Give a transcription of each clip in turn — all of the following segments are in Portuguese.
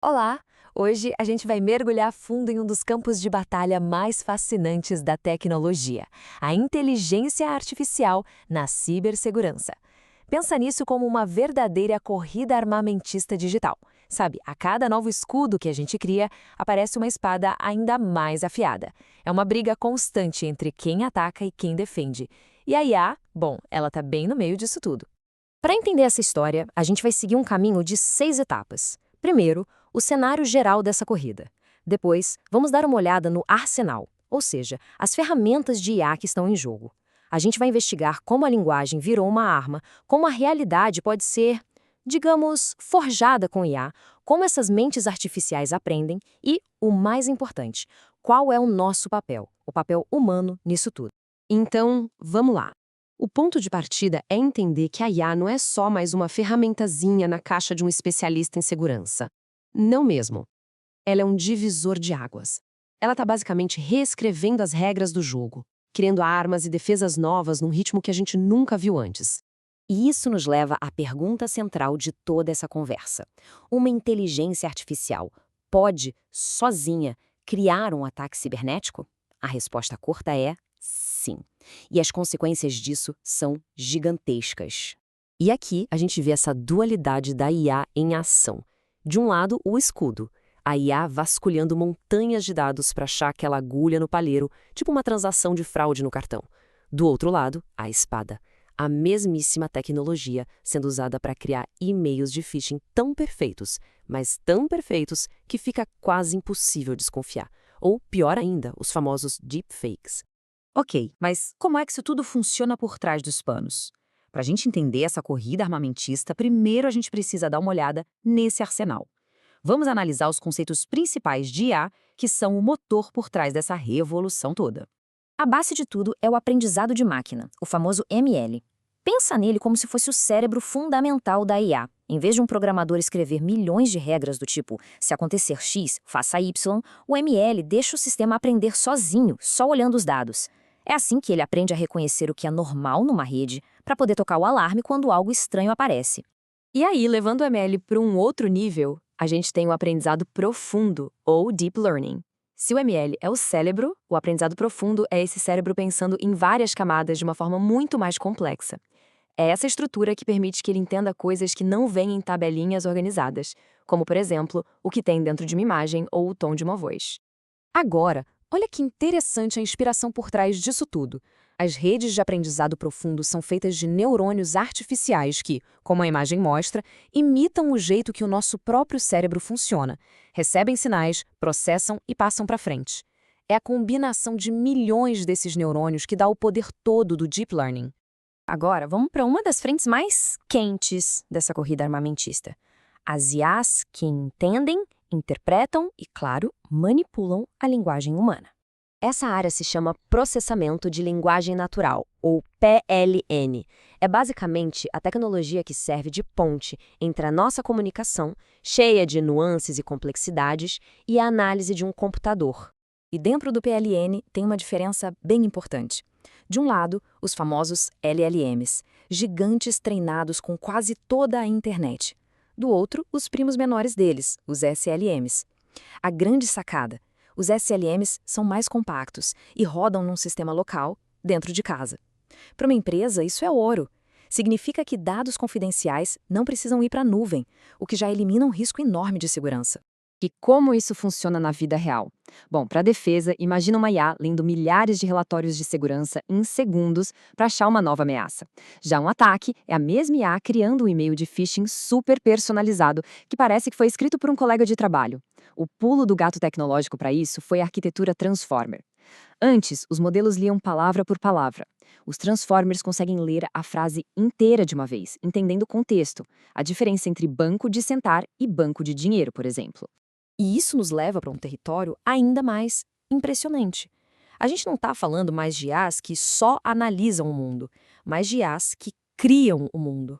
Olá! Hoje a gente vai mergulhar a fundo em um dos campos de batalha mais fascinantes da tecnologia, a inteligência artificial na cibersegurança. Pensa nisso como uma verdadeira corrida armamentista digital. Sabe, a cada novo escudo que a gente cria, aparece uma espada ainda mais afiada. É uma briga constante entre quem ataca e quem defende. E a IA, bom, ela está bem no meio disso tudo. Para entender essa história, a gente vai seguir um caminho de 6 etapas. Primeiro, o cenário geral dessa corrida. Depois, vamos dar uma olhada no arsenal, ou seja, as ferramentas de IA que estão em jogo. A gente vai investigar como a linguagem virou uma arma, como a realidade pode ser, digamos, forjada com IA, como essas mentes artificiais aprendem e, o mais importante, qual é o nosso papel, o papel humano nisso tudo. Então, vamos lá. O ponto de partida é entender que a IA não é só mais uma ferramentazinha na caixa de um especialista em segurança. Não mesmo. Ela é um divisor de águas. Ela está basicamente reescrevendo as regras do jogo, criando armas e defesas novas num ritmo que a gente nunca viu antes. E isso nos leva à pergunta central de toda essa conversa. Uma inteligência artificial pode, sozinha, criar um ataque cibernético? A resposta curta é sim. E as consequências disso são gigantescas. E aqui a gente vê essa dualidade da IA em ação. De um lado, o escudo. A IA vasculhando montanhas de dados para achar aquela agulha no palheiro, tipo uma transação de fraude no cartão. Do outro lado, a espada. A mesmíssima tecnologia sendo usada para criar e-mails de phishing tão perfeitos, mas tão perfeitos que fica quase impossível desconfiar. Ou, pior ainda, os famosos deepfakes. Ok, mas como é que isso tudo funciona por trás dos panos? Para a gente entender essa corrida armamentista, primeiro a gente precisa dar uma olhada nesse arsenal. Vamos analisar os conceitos principais de IA, que são o motor por trás dessa revolução toda. A base de tudo é o aprendizado de máquina, o famoso ML. Pensa nele como se fosse o cérebro fundamental da IA. Em vez de um programador escrever milhões de regras do tipo, se acontecer X, faça Y, o ML deixa o sistema aprender sozinho, só olhando os dados. É assim que ele aprende a reconhecer o que é normal numa rede, para poder tocar o alarme quando algo estranho aparece. E aí, levando o ML para um outro nível, a gente tem o aprendizado profundo, ou Deep Learning. Se o ML é o cérebro, o aprendizado profundo é esse cérebro pensando em várias camadas de uma forma muito mais complexa. É essa estrutura que permite que ele entenda coisas que não vêm em tabelinhas organizadas, como, por exemplo, o que tem dentro de uma imagem ou o tom de uma voz. Agora, olha que interessante a inspiração por trás disso tudo. As redes de aprendizado profundo são feitas de neurônios artificiais que, como a imagem mostra, imitam o jeito que o nosso próprio cérebro funciona. Recebem sinais, processam e passam para frente. É a combinação de milhões desses neurônios que dá o poder todo do Deep Learning. Agora, vamos para uma das frentes mais quentes dessa corrida armamentista. As IAs que entendem, interpretam e, claro, manipulam a linguagem humana. Essa área se chama Processamento de Linguagem Natural, ou PLN. É basicamente a tecnologia que serve de ponte entre a nossa comunicação, cheia de nuances e complexidades, e a análise de um computador. E dentro do PLN tem uma diferença bem importante. De um lado, os famosos LLMs, gigantes treinados com quase toda a internet. Do outro, os primos menores deles, os SLMs. A grande sacada: os SLMs são mais compactos e rodam num sistema local, dentro de casa. Para uma empresa, isso é ouro. Significa que dados confidenciais não precisam ir para a nuvem, o que já elimina um risco enorme de segurança. E como isso funciona na vida real? Bom, para a defesa, imagina uma IA lendo milhares de relatórios de segurança em segundos para achar uma nova ameaça. Já um ataque é a mesma IA criando um e-mail de phishing super personalizado que parece que foi escrito por um colega de trabalho. O pulo do gato tecnológico para isso foi a arquitetura Transformer. Antes, os modelos liam palavra por palavra. Os Transformers conseguem ler a frase inteira de uma vez, entendendo o contexto, a diferença entre banco de sentar e banco de dinheiro, por exemplo. E isso nos leva para um território ainda mais impressionante. A gente não está falando mais de IAs que só analisam o mundo, mas de IAs que criam o mundo.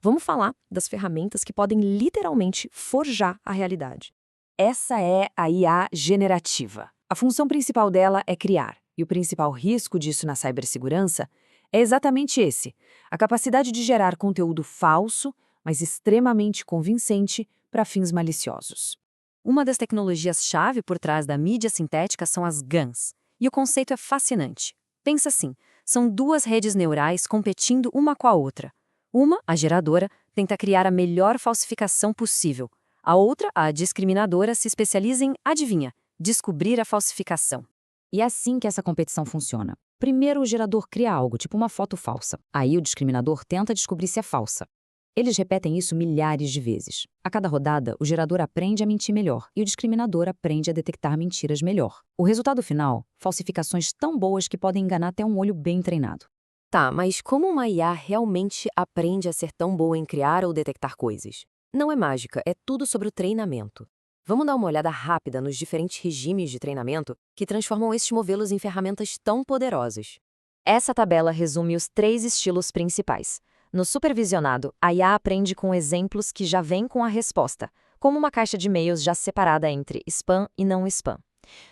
Vamos falar das ferramentas que podem literalmente forjar a realidade. Essa é a IA generativa. A função principal dela é criar, e o principal risco disso na cibersegurança é exatamente esse: a capacidade de gerar conteúdo falso, mas extremamente convincente para fins maliciosos. Uma das tecnologias-chave por trás da mídia sintética são as GANs. E o conceito é fascinante. Pensa assim, são duas redes neurais competindo uma com a outra. Uma, a geradora, tenta criar a melhor falsificação possível. A outra, a discriminadora, se especializa em, adivinha, descobrir a falsificação. E é assim que essa competição funciona. Primeiro, o gerador cria algo, tipo uma foto falsa. Aí o discriminador tenta descobrir se é falsa. Eles repetem isso milhares de vezes. A cada rodada, o gerador aprende a mentir melhor e o discriminador aprende a detectar mentiras melhor. O resultado final, falsificações tão boas que podem enganar até um olho bem treinado. Tá, mas como uma IA realmente aprende a ser tão boa em criar ou detectar coisas? Não é mágica, é tudo sobre o treinamento. Vamos dar uma olhada rápida nos diferentes regimes de treinamento que transformam estes modelos em ferramentas tão poderosas. Essa tabela resume os 3 estilos principais. No supervisionado, a IA aprende com exemplos que já vêm com a resposta, como uma caixa de e-mails já separada entre spam e não spam.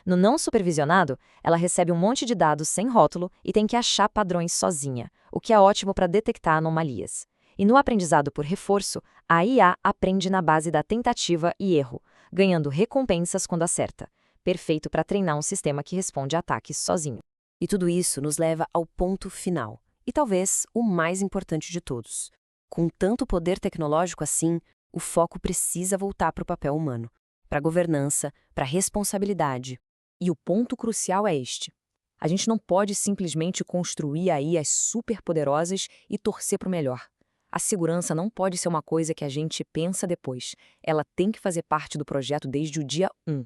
No não supervisionado, ela recebe um monte de dados sem rótulo e tem que achar padrões sozinha, o que é ótimo para detectar anomalias. E no aprendizado por reforço, a IA aprende na base da tentativa e erro, ganhando recompensas quando acerta. Perfeito para treinar um sistema que responde a ataques sozinho. E tudo isso nos leva ao ponto final, e talvez o mais importante de todos. Com tanto poder tecnológico assim, o foco precisa voltar para o papel humano, para a governança, para a responsabilidade. E o ponto crucial é este. A gente não pode simplesmente construir IAs superpoderosas e torcer para o melhor. A segurança não pode ser uma coisa que a gente pensa depois. Ela tem que fazer parte do projeto desde o dia 1.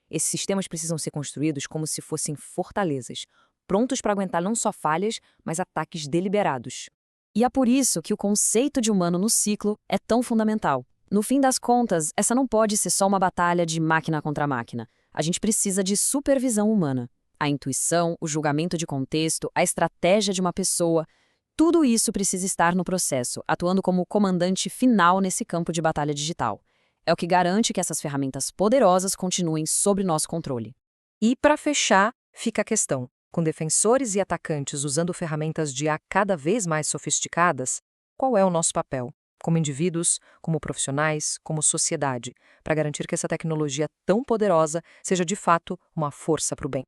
Esses sistemas precisam ser construídos como se fossem fortalezas, prontos para aguentar não só falhas, mas ataques deliberados. E é por isso que o conceito de humano no ciclo é tão fundamental. No fim das contas, essa não pode ser só uma batalha de máquina contra máquina. A gente precisa de supervisão humana. A intuição, o julgamento de contexto, a estratégia de uma pessoa, tudo isso precisa estar no processo, atuando como comandante final nesse campo de batalha digital. É o que garante que essas ferramentas poderosas continuem sob nosso controle. E, para fechar, fica a questão. Com defensores e atacantes usando ferramentas de IA cada vez mais sofisticadas, qual é o nosso papel, como indivíduos, como profissionais, como sociedade, para garantir que essa tecnologia tão poderosa seja de fato uma força para o bem?